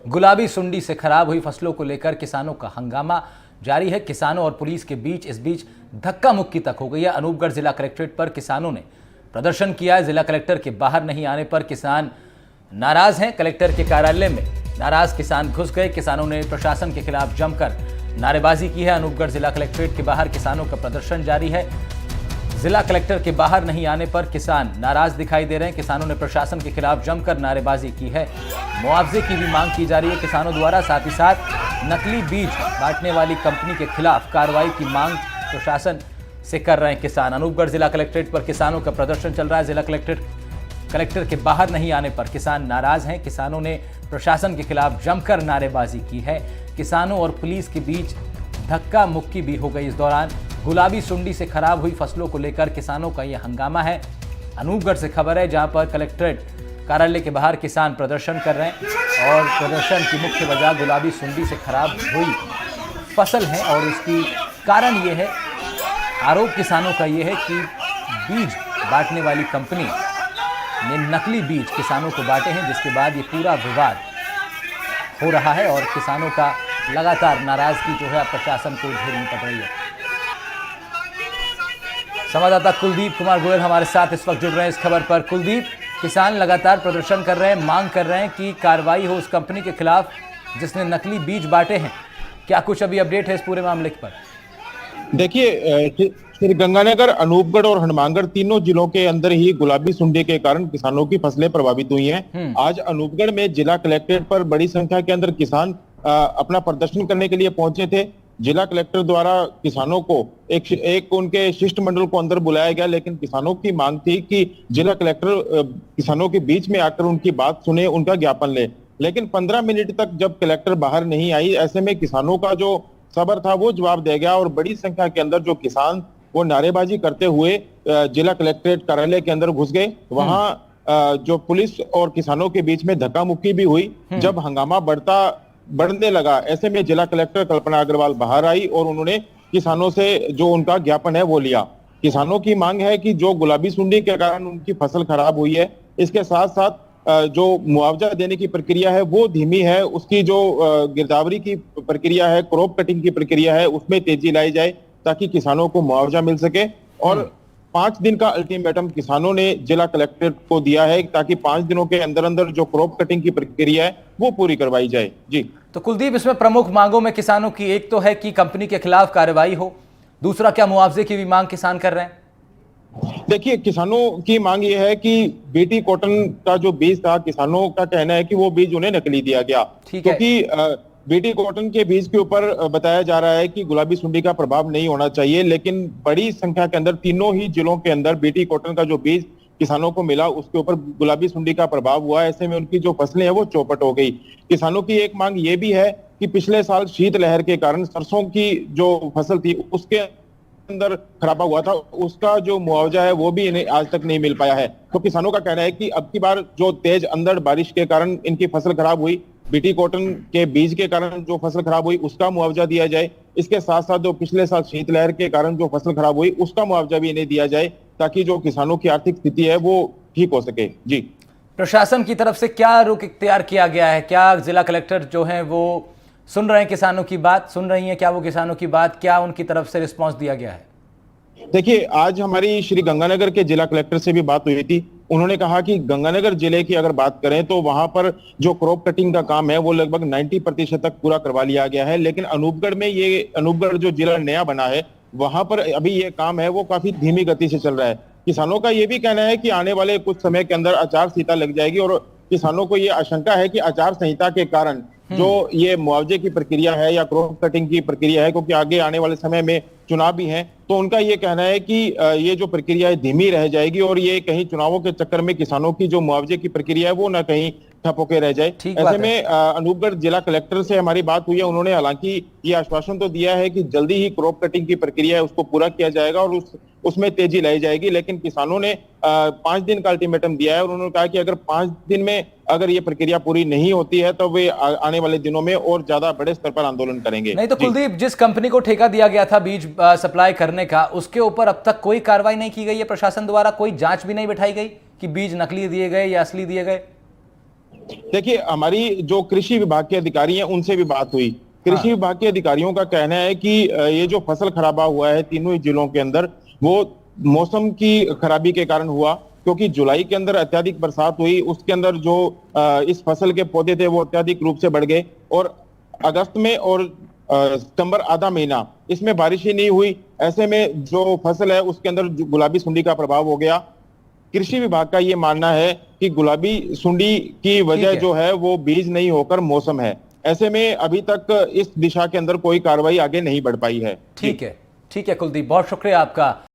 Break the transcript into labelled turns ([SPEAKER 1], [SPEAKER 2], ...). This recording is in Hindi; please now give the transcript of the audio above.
[SPEAKER 1] गुलाबी सुंडी से खराब हुई फसलों को लेकर किसानों का हंगामा जारी है। किसानों और पुलिस के बीच इस बीच धक्का मुक्की तक हो गई है। अनूपगढ़ जिला कलेक्ट्रेट पर किसानों ने प्रदर्शन किया है। जिला कलेक्टर के बाहर नहीं आने पर किसान नाराज हैं। कलेक्टर के कार्यालय में नाराज किसान घुस गए। किसानों ने प्रशासन के खिलाफ जमकर नारेबाजी की है। अनूपगढ़ जिला कलेक्ट्रेट के बाहर किसानों का प्रदर्शन जारी है। जिला कलेक्टर के बाहर नहीं आने पर किसान नाराज दिखाई दे रहे हैं। किसानों ने प्रशासन के खिलाफ जमकर नारेबाजी की है। मुआवजे की भी मांग की जा रही है किसानों द्वारा। साथ ही साथ नकली बीज बांटने वाली कंपनी के खिलाफ कार्रवाई की मांग प्रशासन से कर रहे हैं किसान। अनूपगढ़ जिला कलेक्ट्रेट पर किसानों का प्रदर्शन चल रहा है। जिला कलेक्टर के बाहर नहीं आने पर किसान नाराज हैं। किसानों ने प्रशासन के खिलाफ जमकर नारेबाजी की है। किसानों और पुलिस के बीच धक्का मुक्की भी हो गई। इस दौरान गुलाबी सुंडी से खराब हुई फसलों को लेकर किसानों का यह हंगामा है। अनूपगढ़ से खबर है, जहां पर कलेक्ट्रेट कार्यालय के बाहर किसान प्रदर्शन कर रहे हैं और प्रदर्शन की मुख्य वजह गुलाबी सुंडी से खराब हुई फसल है। और इसकी कारण ये है, आरोप किसानों का ये है कि बीज बांटने वाली कंपनी ने नकली बीज किसानों को बांटे हैं, जिसके बाद ये पूरा विवाद हो रहा है और किसानों का लगातार नाराजगी जो है प्रशासन को झेलनी पड़ रही है। संवाददाता कुलदीप कुमार गोयल हमारे साथ इस वक्त जुड़ रहे हैं इस खबर पर। कुलदीप, किसान लगातार प्रदर्शन कर रहे हैं, मांग कर रहे हैं कि कार्रवाई हो उस कंपनी के खिलाफ जिसने नकली बीज बांटे हैं। क्या कुछ अभी अपडेट है इस पूरे मामले पर?
[SPEAKER 2] देखिए, श्रीगंगानगर, अनूपगढ़ और हनुमानगढ़ तीनों जिलों के अंदर ही गुलाबी सुंडी के कारण किसानों की फसलें प्रभावित हुई हैं। आज अनूपगढ़ में जिला कलेक्ट्रेट पर बड़ी संख्या के अंदर किसान अपना प्रदर्शन करने के लिए पहुंचे थे। जिला कलेक्टर द्वारा किसानों को एक उनके शिष्टमंडल को अंदर बुलाया गया, लेकिन किसानों की मांग थी कि जिला कलेक्टर किसानों के बीच में आकर उनकी बात सुने, उनका ज्ञापन ले। लेकिन 15 मिनट तक जब कलेक्टर बाहर नहीं आई, ऐसे में किसानों का जो सब्र था वो जवाब दे गया और बड़ी संख्या के अंदर जो किसान वो नारेबाजी करते हुए जिला कलेक्ट्रेट कार्यालय के अंदर घुस गए। वहां जो पुलिस और किसानों के बीच में धक्का मुक्की भी हुई। जब हंगामा बढ़ने लगा, ऐसे में जिला कलेक्टर कल्पना अग्रवाल बाहर आई और उन्होंने किसानों से जो उनका ज्ञापन है वो लिया। किसानों की मांग है कि जो गुलाबी सुंडी के कारण उनकी फसल खराब हुई है, इसके साथ साथ जो मुआवजा देने की प्रक्रिया है वो धीमी है। उसकी जो गिरदावरी की प्रक्रिया है, क्रॉप कटिंग की प्रक्रिया है, उसमें तेजी लाई जाए ताकि किसानों को मुआवजा मिल सके। और 5 दिन का अल्टीमेटम किसानों ने जिला कलेक्ट्रेट को दिया है ताकि 5 दिनों के अंदर अंदर जो क्रॉप कटिंग की प्रक्रिया है वो पूरी करवाई जाए। जी
[SPEAKER 1] तो कुलदीप, इसमें प्रमुख मांगों में किसानों की एक तो है कि कंपनी के खिलाफ कार्रवाई हो, दूसरा क्या मुआवजे की भी मांग किसान कर रहे हैं?
[SPEAKER 2] देखिए, किसानों की मांग ये है कि बीटी कॉटन का जो बीज था, किसानों का कहना है कि वो बीज उन्हें नकली दिया गया, क्योंकि बीटी कॉटन के बीज के ऊपर बताया जा रहा है कि गुलाबी सुंडी का प्रभाव नहीं होना चाहिए। लेकिन बड़ी संख्या के अंदर तीनों ही जिलों के अंदर बीटी कॉटन का जो बीज किसानों को मिला, उसके ऊपर गुलाबी सुंडी का प्रभाव हुआ। ऐसे में उनकी जो फसलें हैं वो चौपट हो गई। किसानों की एक मांग ये भी है कि पिछले साल शीतलहर के कारण सरसों की जो फसल थी उसके अंदर खराबा हुआ था, उसका जो मुआवजा है वो भी इन्हें आज तक नहीं मिल पाया है। तो किसानों का कहना है कि अब की बार जो तेज अंधड़ बारिश के कारण इनकी फसल खराब हुई, बीटी कॉटन के बीज के कारण जो फसल खराब हुई उसका मुआवजा दिया जाए। इसके साथ साथ जो पिछले साल शीतलहर के कारण जो फसल खराब हुई उसका मुआवजा भी इन्हें दिया जाए ताकि जो किसानों की आर्थिक स्थिति है वो ठीक हो सके। जी,
[SPEAKER 1] प्रशासन की तरफ से क्या रुख इख्तियार किया गया है? क्या जिला कलेक्टर जो है वो सुन रहे हैं किसानों की बात, सुन रही है क्या वो किसानों की बात? क्या उनकी तरफ से रिस्पॉन्स दिया गया है?
[SPEAKER 2] देखिए, आज हमारी श्री गंगानगर के जिला कलेक्टर से भी बात हुई थी। उन्होंने कहा कि गंगानगर जिले की अगर बात करें तो वहां पर जो क्रॉप कटिंग का काम है वो लगभग 90% तक पूरा करवा लिया गया है। लेकिन अनूपगढ़ जो जिला नया बना है वहां पर अभी ये काम है वो काफी धीमी गति से चल रहा है। किसानों का ये भी कहना है कि आने वाले कुछ समय के अंदर आचार संहिता लग जाएगी और किसानों को ये आशंका है कि आचार संहिता के कारण जो ये मुआवजे की प्रक्रिया है या क्रॉप कटिंग की प्रक्रिया है, क्योंकि आगे आने वाले समय में चुनाव भी हैं, तो उनका ये कहना है कि ये जो प्रक्रिया है धीमी रह जाएगी और ये कहीं चुनावों के चक्कर में किसानों की जो मुआवजे की प्रक्रिया है वो ना कहीं ठप होके रह जाए। ऐसे में अनूपगढ़ जिला कलेक्टर से हमारी बात हुई है। उन्होंने हालांकि ये आश्वासन तो दिया है कि जल्दी ही क्रॉप कटिंग की प्रक्रिया है उसको पूरा किया जाएगा और उसमें तेजी लाई जाएगी। लेकिन किसानों ने 5 दिन का अल्टीमेटम दिया है और उन्होंने कहा कि अगर 5 दिन में अगर ये प्रक्रिया पूरी नहीं होती है तो वे आने वाले दिनों में और ज्यादा बड़े स्तर पर आंदोलन करेंगे।
[SPEAKER 1] नहीं तो कुलदीप, जिस कंपनी को ठेका दिया गया था बीज सप्लाई करने का, उसके ऊपर अब तक कोई कार्रवाई नहीं की गई है प्रशासन द्वारा? कोई जांच भी नहीं बिठाई गई कि बीज नकली दिए गए या असली दिए गए?
[SPEAKER 2] देखिए, हमारी जो कृषि विभाग के अधिकारी हैं उनसे भी बात हुई। कृषि विभाग के अधिकारियों का कहना है कि ये जो फसल खराबा हुआ है तीनों ही जिलों के अंदर, वो मौसम की खराबी के कारण हुआ, क्योंकि जुलाई के अंदर अत्यधिक बरसात हुई, उसके अंदर जो इस फसल के पौधे थे वो अत्यधिक रूप से बढ़ गए, और अगस्त में और सितंबर आधा महीना इसमें बारिश ही नहीं हुई। ऐसे में जो फसल है उसके अंदर गुलाबी सुंडी का प्रभाव हो गया। कृषि विभाग का ये मानना है कि गुलाबी सुंडी की वजह जो है वो बीज नहीं होकर मौसम है। ऐसे में अभी तक इस दिशा के अंदर कोई कार्रवाई आगे नहीं बढ़ पाई है।
[SPEAKER 1] ठीक है कुलदीप, बहुत शुक्रिया आपका।